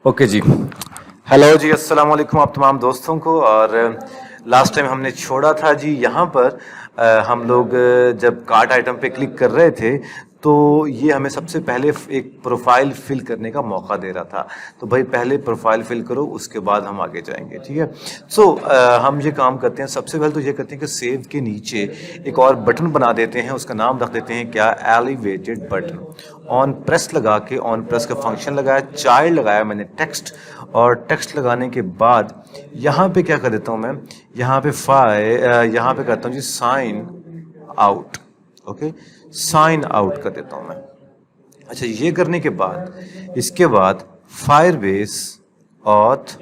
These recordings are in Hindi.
ओके जी। हेलो जी, अस्सलाम वालेकुम आप तमाम दोस्तों को। और लास्ट टाइम हमने छोड़ा था जी यहाँ पर हम लोग जब कार्ट आइटम पे क्लिक कर रहे थे तो ये हमें सबसे पहले एक प्रोफाइल फिल करने का मौका दे रहा था। तो भाई पहले प्रोफाइल फिल करो, उसके बाद हम आगे जाएंगे, ठीक है। सो हम ये काम करते हैं, सबसे पहले तो ये करते हैं कि सेव के नीचे एक और बटन बना देते हैं, उसका नाम रख देते हैं क्या, एलिवेटेड बटन। ऑन प्रेस लगा के, ऑन प्रेस का फंक्शन लगाया, चाइल्ड लगाया मैंने टेक्स्ट, और टेक्स्ट लगाने के बाद यहाँ पे क्या कर देता हूँ मैं, यहाँ पे यहाँ पे करता हूँ जी sign out. Okay, sign out कर देता हूँ मैं। अच्छा, ये करने के बाद इसके बाद Firebase auth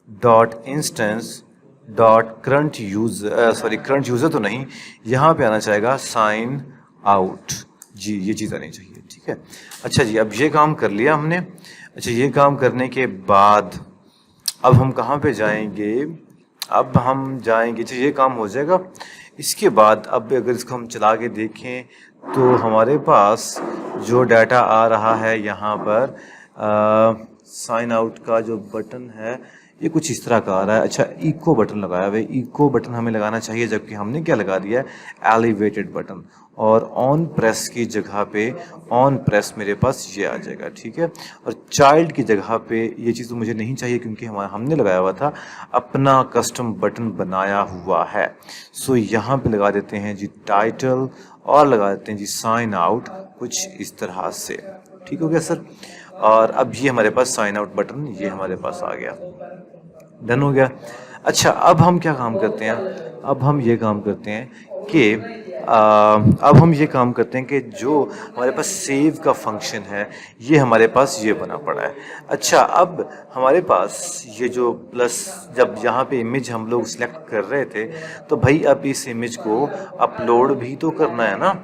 dot instance dot current user, sorry current user तो नहीं, यहाँ पे आना चाहेगा साइन आउट जी, ये चीज़ आनी चाहिए, ठीक है। अच्छा जी, अब ये काम कर लिया हमने। अच्छा, ये काम करने के बाद अब हम कहाँ पे जाएंगे, अब हम जाएंगे, अच्छा ये काम हो जाएगा। इसके बाद अब अगर इसको हम चला के देखें तो हमारे पास जो डाटा आ रहा है यहाँ पर साइन आउट का जो बटन है ये कुछ इस तरह का आ रहा है। अच्छा, इको बटन लगाया हुआ है, इको बटन हमें लगाना चाहिए, जबकि हमने क्या लगा दिया है, एलिवेटेड बटन। और ऑन प्रेस की जगह पे ऑन प्रेस मेरे पास ये आ जाएगा, ठीक है। और चाइल्ड की जगह पे ये चीज़ तो मुझे नहीं चाहिए, क्योंकि हमने लगाया हुआ था अपना कस्टम बटन बनाया हुआ है। सो यहाँ पे लगा देते हैं जी टाइटल, और लगा देते हैं जी साइन आउट, कुछ इस तरह से, ठीक हो गया सर। और अब ये हमारे पास साइन आउट बटन ये हमारे पास आ गया, डन हो गया। अच्छा, अब हम क्या काम करते हैं, अब हम ये काम करते हैं कि अब हम ये काम करते हैं कि जो हमारे पास सेव का फंक्शन है ये हमारे पास ये बना पड़ा है। अच्छा, अब हमारे पास ये जो प्लस, जब यहाँ पे इमेज हम लोग सिलेक्ट कर रहे थे तो भाई अब इस इमेज को अपलोड भी तो करना है ना,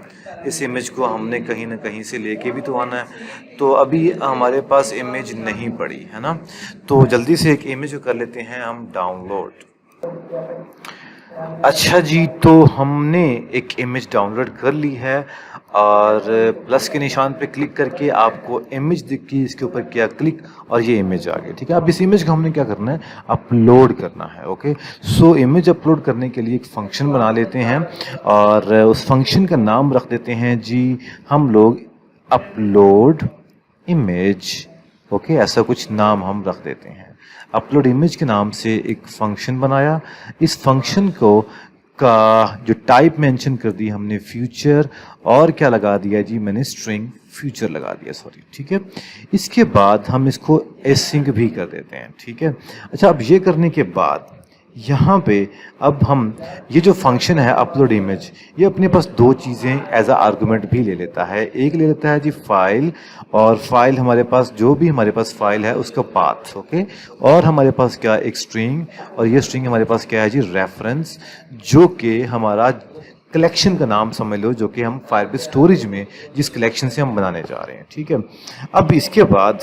इस इमेज को हमने कहीं ना कहीं से लेके भी तो आना है। तो अभी हमारे पास इमेज नहीं पड़ी है ना, तो जल्दी से एक इमेज कर लेते हैं हम डाउनलोड। अच्छा जी, तो हमने एक इमेज डाउनलोड कर ली है, और प्लस के निशान पे क्लिक करके आपको इमेज दिख गई, इसके ऊपर किया क्लिक और ये इमेज आ गई, ठीक है। अब इस इमेज को हमने क्या करना है, अपलोड करना है। ओके, सो इमेज अपलोड करने के लिए एक फंक्शन बना लेते हैं, और उस फंक्शन का नाम रख देते हैं जी हम लोग अपलोड इमेज। ओके, ऐसा कुछ नाम हम रख देते हैं। अपलोड इमेज के नाम से एक फंक्शन बनाया, इस फंक्शन को का जो टाइप मेंशन कर दी हमने फ्यूचर, और क्या लगा दिया जी मैंने, स्ट्रिंग फ्यूचर लगा दिया, सॉरी, ठीक है। इसके बाद हम इसको एसिंक भी कर देते हैं, ठीक है। अच्छा, अब ये करने के बाद यहाँ पे अब हम ये जो फंक्शन है अपलोड इमेज, ये अपने पास दो चीज़ें एज अ आर्गुमेंट भी ले लेता है। एक ले लेता है जी फाइल, और फाइल हमारे पास जो भी हमारे पास फाइल है उसका पाथ, ओके। और हमारे पास क्या, एक स्ट्रिंग, और ये स्ट्रिंग हमारे पास क्या है जी, रेफरेंस, जो कि हमारा कलेक्शन का नाम समझ लो, जो कि हम फायरबेस स्टोरेज में जिस कलेक्शन से हम बनाने जा रहे हैं, ठीक है। अब इसके बाद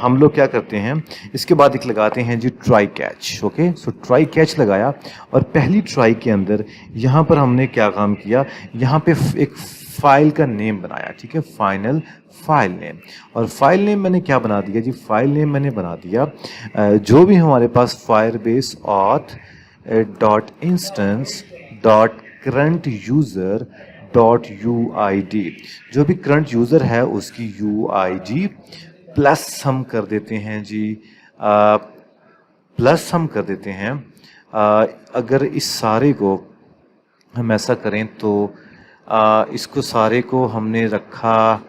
हम लोग क्या करते हैं, इसके बाद एक लगाते हैं जी try catch. Okay, so try catch लगाया, और पहली ट्राई के अंदर यहाँ पर हमने क्या काम किया, यहाँ पे एक फाइल का नेम बनाया, ठीक है, फाइनल फाइल नेम। और फाइल नेम मैंने क्या बना दिया जी, फाइल नेम मैंने बना दिया जो भी हमारे पास Firebase auth dot instance dot current user dot UID, जो भी करंट यूज़र है उसकी UID प्लस हम कर देते हैं जी, प्लस हम कर देते हैं, अगर इस सारे को हम ऐसा करें तो इसको सारे को हमने रखा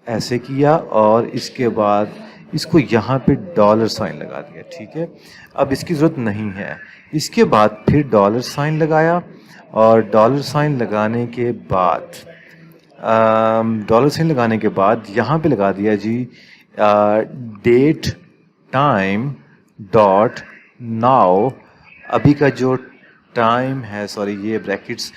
ऐसे किया, और इसके बाद इसको यहाँ पे डॉलर साइन लगा दिया, ठीक है। अब इसकी ज़रूरत नहीं है। इसके बाद फिर डॉलर साइन लगाया, और डॉलर साइन लगाने के बाद यहाँ पे लगा दिया जी डेट टाइम डॉट नाउ, अभी का जो टाइम है, सॉरी ये ब्रैकेट्स,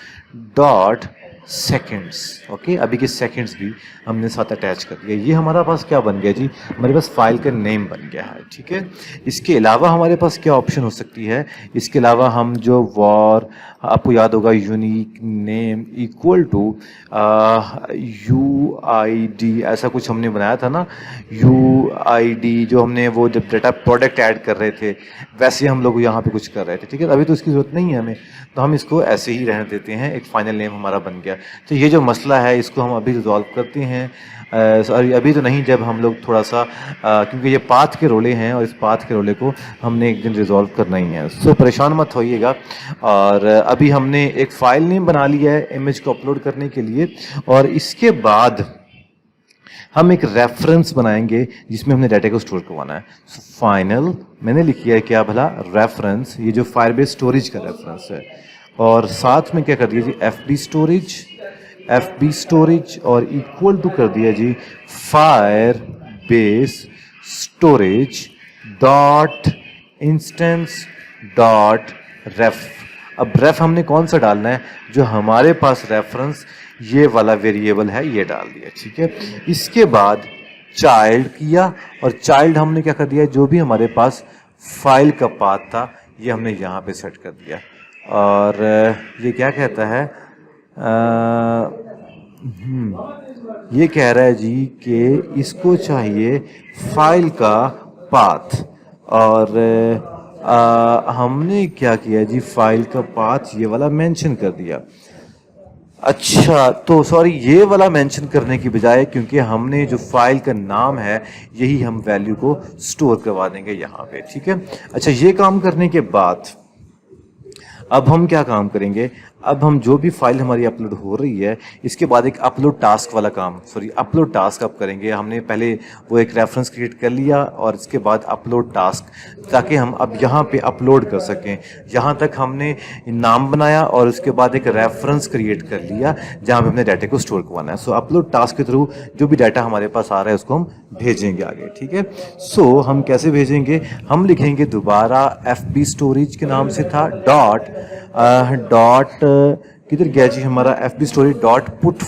डॉट सेकंड्स। ओके, अभी के सेकंड्स भी हमने साथ अटैच कर दिया। ये हमारा पास क्या बन गया जी, हमारे पास फाइल का नेम बन गया है। ठीक है, इसके अलावा हमारे पास क्या ऑप्शन हो सकती है, इसके अलावा हम जो वॉर, आपको याद होगा unique name equal to UID, ऐसा कुछ हमने बनाया था ना, UID, जो हमने वो जब डाटा प्रोडक्ट ऐड कर रहे थे वैसे हम लोग यहाँ पे कुछ कर रहे थे। ठीक है, अभी तो इसकी ज़रूरत नहीं है हमें, तो हम इसको ऐसे ही रहने देते हैं, एक फाइनल नेम हमारा बन गया। तो ये जो मसला है इसको हम अभी रिजॉल्व करते हैं, सॉरी अभी तो नहीं, जब हम लोग थोड़ा सा क्योंकि ये पाथ के रोले हैं और इस पाथ के रोले को हमने एक दिन रिजॉल्व करना ही है। सो परेशान मत होइएगा। और अभी हमने एक फ़ाइल नेम बना लिया है इमेज को अपलोड करने के लिए, और इसके बाद हम एक रेफरेंस बनाएंगे जिसमें हमने डाटा को स्टोर करवाना है। सो फाइनल मैंने लिखी है क्या भला, रेफरेंस, ये जो फायरबेस स्टोरेज का रेफरेंस है, और साथ में क्या कर दिया जी, FB स्टोरेज और इक्वल टू कर दिया जी Firebase storage dot instance dot ref. अब रेफ हमने कौन सा डालना है, जो हमारे पास रेफरेंस ये वाला वेरिएबल है ये डाल दिया। ठीक है, इसके बाद चाइल्ड किया, और चाइल्ड हमने क्या कर दिया, जो भी हमारे पास फाइल का पाथ था ये हमने यहाँ पे सेट कर दिया। और ये क्या कहता है, ये कह रहा है जी कि इसको चाहिए फाइल का पाथ, और हमने क्या किया जी, फाइल का पाथ ये वाला मेंशन कर दिया। अच्छा, तो सॉरी, ये वाला मेंशन करने की बजाय, क्योंकि हमने जो फाइल का नाम है यही हम वैल्यू को स्टोर करवा देंगे यहाँ पे। ठीक है, अच्छा, ये काम करने के बाद अब हम क्या काम करेंगे, अब हम जो भी फाइल हमारी अपलोड हो रही है इसके बाद एक अपलोड टास्क वाला काम, सॉरी अपलोड टास्क अब करेंगे। हमने पहले वो एक रेफरेंस क्रिएट कर लिया और इसके बाद अपलोड टास्क, ताकि हम अब यहाँ पे अपलोड कर सकें। यहाँ तक हमने नाम बनाया और उसके बाद एक रेफरेंस क्रिएट कर लिया जहाँ पे हमने डाटा को स्टोर करवाना है। सो अपलोड टास्क के थ्रू जो भी डाटा हमारे पास आ रहा है उसको हम भेजेंगे आगे। ठीक है, सो हम कैसे भेजेंगे, हम लिखेंगे दोबारा FB स्टोरेज के नाम से था डॉट किधर गया जी हमारा, FB storage dot put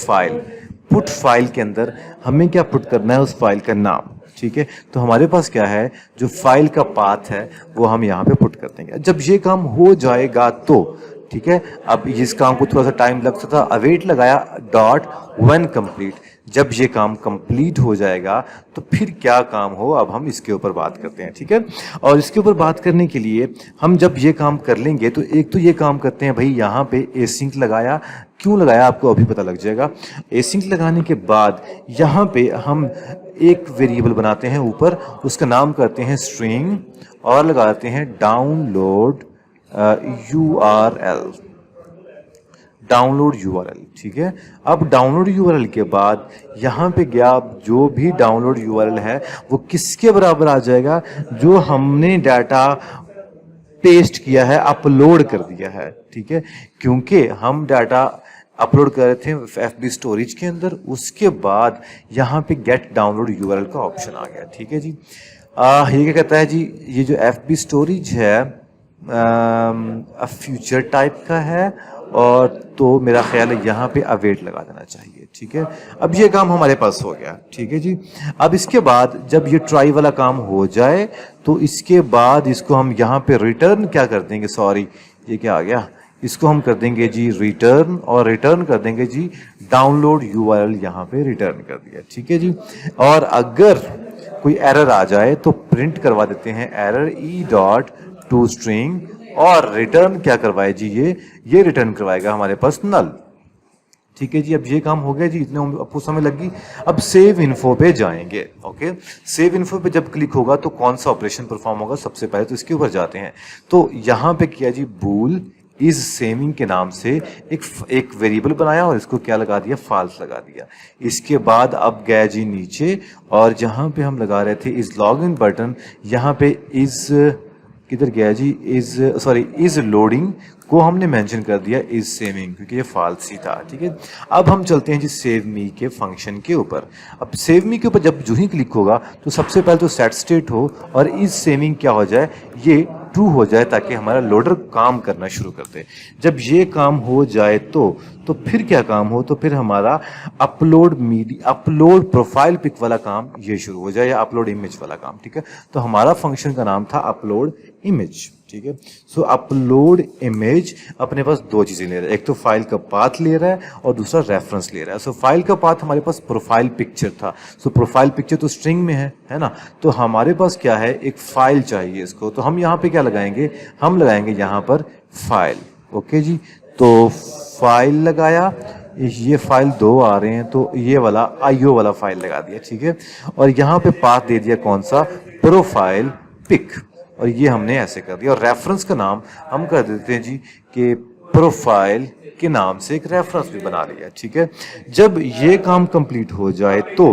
file के अंदर हमें क्या पुट करना है, उस फाइल का नाम। ठीक है, तो हमारे पास क्या है, जो फाइल का पाथ है वो हम यहाँ पे पुट कर देंगे। जब ये काम हो जाएगा तो ठीक है, अब इस काम को थोड़ा सा टाइम लग सकता था, अवेट लगाया डॉट व्हेन कंप्लीट। जब ये काम कंप्लीट हो जाएगा तो फिर क्या काम हो, अब हम इसके ऊपर बात करते हैं। ठीक है, और इसके ऊपर बात करने के लिए हम जब ये काम कर लेंगे तो एक तो ये काम करते हैं भाई, यहाँ पे एसिंक लगाया, क्यों लगाया आपको अभी पता लग जाएगा। एसिंक लगाने के बाद यहाँ पे हम एक वेरिएबल बनाते हैं ऊपर, उसका नाम करते हैं स्ट्रिंग, और लगाते हैं डाउनलोड URL। ठीक है, अब डाउनलोड URL के बाद यहाँ पे गया, जो भी डाउनलोड URL है वो किसके बराबर आ जाएगा, जो हमने डाटा पेस्ट किया है, अपलोड कर दिया है। ठीक है, क्योंकि हम डाटा अपलोड कर रहे थे FB स्टोरेज के अंदर, उसके बाद यहाँ पे गेट डाउनलोड URL का ऑप्शन आ गया। ठीक है जी, ये क्या कहता है जी, ये जो FB स्टोरेज है फ्यूचर टाइप का है, और तो मेरा ख्याल है यहाँ पे अवेट लगा देना चाहिए। ठीक है, अब ये काम हमारे पास हो गया। ठीक है जी, अब इसके बाद जब ये ट्राई वाला काम हो जाए तो इसके बाद इसको हम यहाँ पे रिटर्न क्या कर देंगे, सॉरी ये क्या आ गया, इसको हम कर देंगे जी रिटर्न, और रिटर्न कर देंगे जी डाउनलोड URL, यहाँ पे रिटर्न कर दिया। ठीक है जी, और अगर कोई एरर आ जाए तो प्रिंट करवा देते हैं एरर e.toString, और रिटर्न क्या करवाए जी, ये रिटर्न करवाएगा हमारे पास नल। ठीक है जी, अब ये काम हो गया जी, इतने आपको समय लगी। अब सेव इन्फो पे जाएंगे। ओके, सेव इन्फो पे जब क्लिक होगा तो कौन सा ऑपरेशन परफॉर्म होगा, सबसे पहले तो इसके ऊपर जाते हैं। तो यहाँ पे किया जी, बूल इज सेमिंग के नाम से एक वेरिएबल बनाया और इसको क्या लगा दिया, फॉल्स लगा दिया। इसके बाद अब गया जी नीचे, और जहाँ पे हम लगा रहे थे इज लॉगिन बटन, यहाँ पे इज किधर गया जी, इज लोडिंग को हमने मेंशन कर दिया इज सेविंग, क्योंकि ये फाल्स ही था। ठीक है, अब हम चलते हैं जी सेव मी के फंक्शन के ऊपर। अब सेव मी के ऊपर जब जो ही क्लिक होगा तो सबसे पहले तो सेट स्टेट हो और इज सेविंग क्या हो जाए, ये ट्रू हो जाए, ताकि हमारा लोडर काम करना शुरू कर दे। जब ये काम हो जाए तो तो फिर क्या काम हो, तो फिर हमारा अपलोड प्रोफाइल पिक वाला काम ये शुरू हो जाए, या अपलोड इमेज वाला काम, ठीक है। तो हमारा फंक्शन का नाम था अपलोड इमेज, ठीक है। सो अपलोड इमेज अपने पास दो चीजें ले रहा है, एक तो फाइल का पाथ ले रहा है और दूसरा रेफरेंस ले रहा है। सो फाइल का पाथ हमारे पास प्रोफाइल पिक्चर था, सो प्रोफाइल पिक्चर तो स्ट्रिंग में है ना। तो हमारे पास क्या है, एक फाइल चाहिए इसको, तो हम यहाँ पे क्या लगाएंगे, हम लगाएंगे यहाँ पर फाइल। ओके जी, तो फाइल लगाया, ये फाइल दो आ रहे हैं तो ये वाला आईओ वाला फाइल लगा दिया, ठीक है। और यहाँ पे पाथ दे दिया कौन सा, प्रोफाइल पिक, और ये हमने ऐसे कर दिया। और रेफरेंस का नाम हम कर देते हैं जी कि प्रोफाइल के नाम से एक रेफरेंस भी बना लिया, ठीक है। जब ये काम कंप्लीट हो जाए तो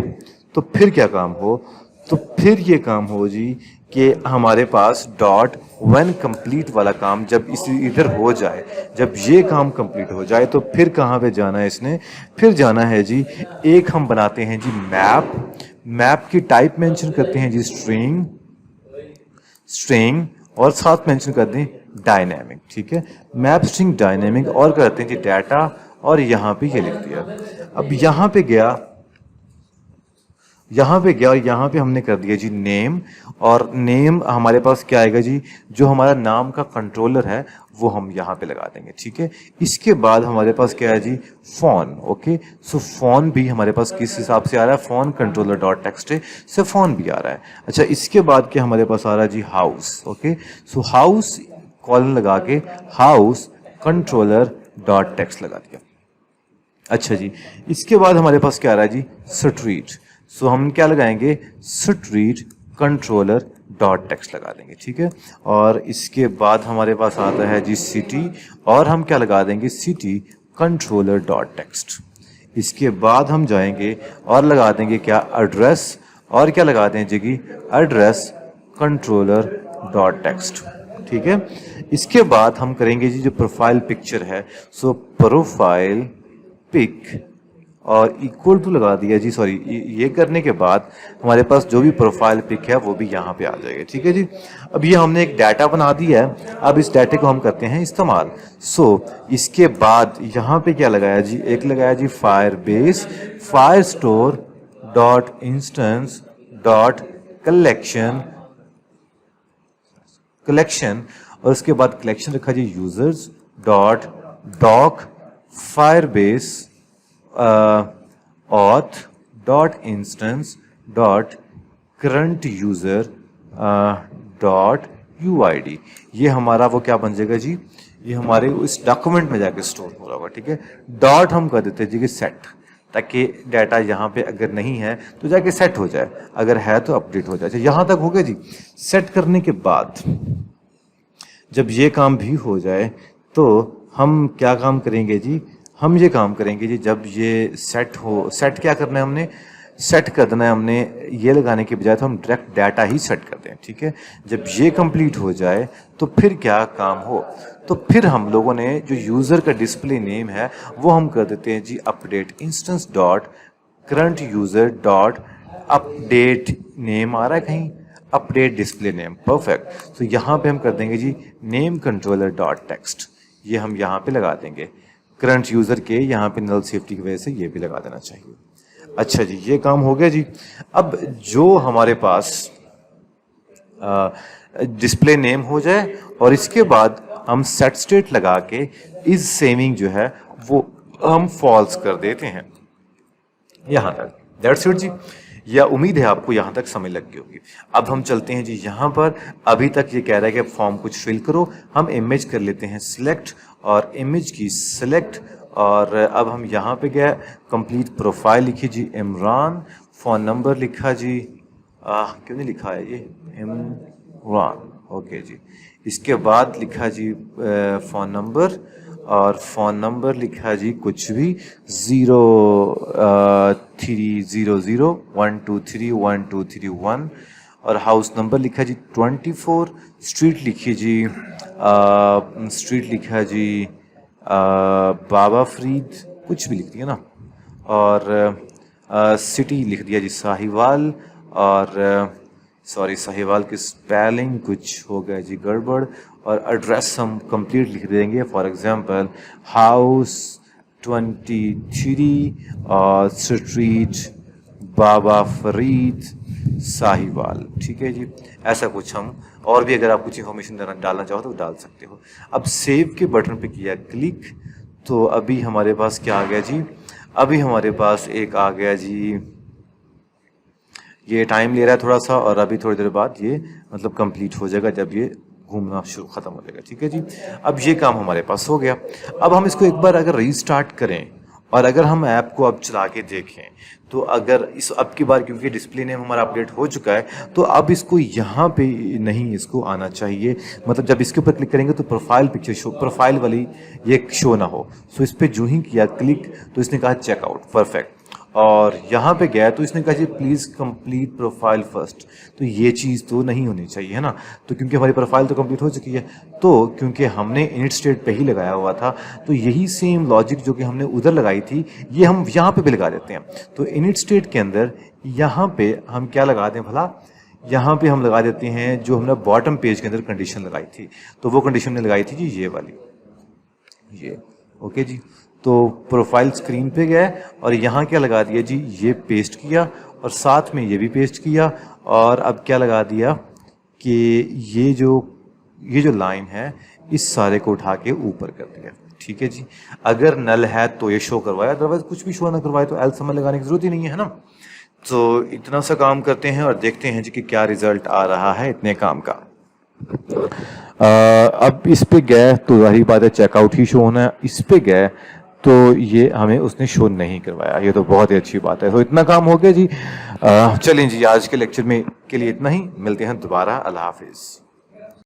फिर क्या काम हो, तो फिर ये काम हो जी कि हमारे पास डॉट व्हेन कंप्लीट वाला काम जब इधर हो जाए, जब ये काम कंप्लीट हो जाए तो फिर कहाँ पे जाना है इसने, फिर जाना है जी, एक हम बनाते हैं जी मैप की टाइप मेंशन करते हैं जी स्ट्रिंग और साथ मेंशन कर दें डायनेमिक, ठीक है। मैप स्ट्रिंग डायनेमिक और करते हैं जी डाटा, और यहाँ पे ये लिख दिया। अब यहाँ पे गया और यहाँ पे हमने कर दिया जी नेम, और नेम हमारे पास क्या आएगा जी, जो हमारा नाम का कंट्रोलर है वो हम यहाँ पे लगा देंगे, ठीक है। इसके बाद हमारे पास क्या है जी, फोन। ओके, सो फोन भी हमारे पास किस हिसाब से आ रहा है, फोन कंट्रोलर डॉट टेक्स्ट से फोन भी आ रहा है। अच्छा, इसके बाद क्या हमारे पास आ रहा है जी, हाउस। ओके, सो हाउस कॉलन लगा के हाउस कंट्रोलर डॉट टेक्स्ट लगा दिया। अच्छा जी, इसके बाद हमारे पास क्या आ रहा है जी, स्ट्रीट। सो हम क्या लगाएंगे, स्ट्रीट कंट्रोलर डॉट टेक्स्ट लगा देंगे, ठीक है। और इसके बाद हमारे पास आता है जी सिटी, और हम क्या लगा देंगे, सिटी कंट्रोलर डॉट टेक्स्ट। इसके बाद हम जाएंगे और लगा देंगे क्या, एड्रेस, और क्या लगा देंगे जी, एड्रेस कंट्रोलर डॉट टेक्स्ट, ठीक है। इसके बाद हम करेंगे जी जो प्रोफाइल पिक्चर है, सो प्रोफाइल पिक और इक्वल टू लगा दिया जी, सॉरी, ये करने के बाद हमारे पास जो भी प्रोफाइल पिक है वो भी यहाँ पे आ जाएगा, ठीक है जी। अब ये हमने एक डाटा बना दिया है, अब इस डाटे को हम करते हैं इस्तेमाल। सो इसके बाद यहाँ पे क्या लगाया जी, एक लगाया जी Firebase Firestore dot instance dot collection, और उसके बाद कलेक्शन रखा जी users dot doc Firebase auth dot instance dot current user dot UID. ये हमारा वो क्या बन जाएगा जी, ये हमारे उस डॉक्यूमेंट में जाके स्टोर हो रहा होगा, ठीक है। डॉट हम कर देते हैं जी कि सेट, ताकि डाटा यहाँ पे अगर नहीं है तो जाके सेट हो जाए, अगर है तो अपडेट हो जाए। यहाँ तक हो गया जी। सेट करने के बाद जब ये काम भी हो जाए तो हम क्या काम करेंगे जी, हम ये काम करेंगे जी, जब ये सेट हो, सेट क्या करना है हमने, सेट कर देना है हमने, ये लगाने के बजाय तो हम डायरेक्ट डाटा ही सेट कर दें, ठीक है। जब ये कंप्लीट हो जाए तो फिर क्या काम हो, तो फिर हम लोगों ने जो यूज़र का डिस्प्ले नेम है वो हम कर देते हैं जी update instance dot current user dot update name आ रहा है कहीं, अपडेट डिस्प्ले नेम, परफेक्ट। तो यहाँ पे हम कर देंगे जी नेम कंट्रोलर डॉट टेक्स्ट, ये हम यहाँ पे लगा देंगे। करंट यूजर के यहाँ पे नल सेफ्टी की वजह से ये भी लगा देना चाहिए। अच्छा जी, ये काम हो गया जी। अब जो हमारे पास डिस्प्ले नेम हो जाए और इसके बाद हम सेट स्टेट लगा के इज सेविंग जो है वो हम फॉल्स कर देते हैं। यहाँ तक दैट्स इट जी। या उम्मीद है आपको यहाँ तक समझ लग गई होगी। अब हम चलते हैं जी यहाँ पर, अभी तक ये कह रहा है कि फॉर्म कुछ फिल करो, हम इमेज कर लेते हैं सिलेक्ट और इमेज की सिलेक्ट, और अब हम यहाँ पे गए, कंप्लीट प्रोफाइल लिखी जी इमरान, फ़ोन नंबर लिखा जी क्यों नहीं लिखा है ये इमरान, ओके जी। इसके बाद लिखा जी फ़ोन नंबर, और फ़ोन नंबर लिखा जी कुछ भी 03001231, और हाउस नंबर लिखा जी 24, स्ट्रीट लिखी जी स्ट्रीट लिखा जी बाबा फरीद, कुछ भी लिख दिया ना, और सिटी लिख दिया जी साहिवाल, और सॉरी साहिवाल की स्पेलिंग कुछ हो गया जी गड़बड़, और एड्रेस हम कंप्लीट लिख देंगे, फॉर एग्जांपल हाउस 23 स्ट्रीट बाबा फरीद साहिवाल, ठीक है जी। ऐसा कुछ हम, और भी अगर आप कुछ इन्फॉर्मेशन डालना चाहो तो डाल सकते हो। अब सेव के बटन पे किया क्लिक, तो अभी हमारे पास क्या आ गया जी, अभी हमारे पास एक आ गया जी, ये टाइम ले रहा है थोड़ा सा, और अभी थोड़ी देर बाद ये मतलब कंप्लीट हो जाएगा जब ये घूमना शुरू खत्म हो जाएगा, ठीक है जी। अब ये काम हमारे पास हो गया। अब हम इसको एक बार अगर रीस्टार्ट करें और अगर हम ऐप को अब चला के देखें, तो अगर इस अब की बार क्योंकि डिस्प्ले नेम हमारा अपडेट हो चुका है, तो अब इसको यहाँ पे नहीं इसको आना चाहिए, मतलब जब इसके ऊपर क्लिक करेंगे तो प्रोफाइल पिक्चर शो, प्रोफाइल वाली ये शो ना हो। सो इस पर जो ही किया क्लिक तो इसने कहा चेकआउट, परफेक्ट, और यहाँ पे गया तो इसने कहा जी प्लीज़ कंप्लीट प्रोफाइल फर्स्ट, तो ये चीज़ तो नहीं होनी चाहिए, है ना। तो क्योंकि हमारी प्रोफाइल तो कंप्लीट हो चुकी है, तो क्योंकि हमने इनिट स्टेट पे ही लगाया हुआ था, तो यही सेम लॉजिक जो कि हमने उधर लगाई थी ये हम यहाँ पे भी लगा देते हैं। तो इनिट स्टेट के अंदर यहाँ पे हम क्या लगा दें भला, यहाँ पे हम लगा देते हैं जो हमने बॉटम पेज के अंदर कंडीशन लगाई थी, तो वो कंडीशन ने लगाई थी जी ये वाली, ये ओके जी। तो प्रोफाइल स्क्रीन पे गए और यहाँ क्या लगा दिया जी, ये पेस्ट किया और साथ में ये भी पेस्ट किया, और अब क्या लगा दिया कि ये जो लाइन है इस सारे को उठा के ऊपर कर दिया, ठीक है जी। अगर नल है तो ये शो करवाया, अदरवाइज कुछ भी शो ना करवाए तो एल्स हमें लगाने की जरूरत ही नहीं है ना। तो इतना सा काम करते हैं और देखते हैं जी कि क्या रिजल्ट आ रहा है इतने काम का। अब इस पे गए तो जाहिर बात है चेकआउट ही शो होना है, इस पे गए तो ये हमें उसने शो नहीं करवाया, ये तो बहुत ही अच्छी बात है। तो इतना काम हो गया जी। चलें जी, आज के लेक्चर में के लिए इतना ही, मिलते हैं दोबारा, अल्लाह हाफिज़।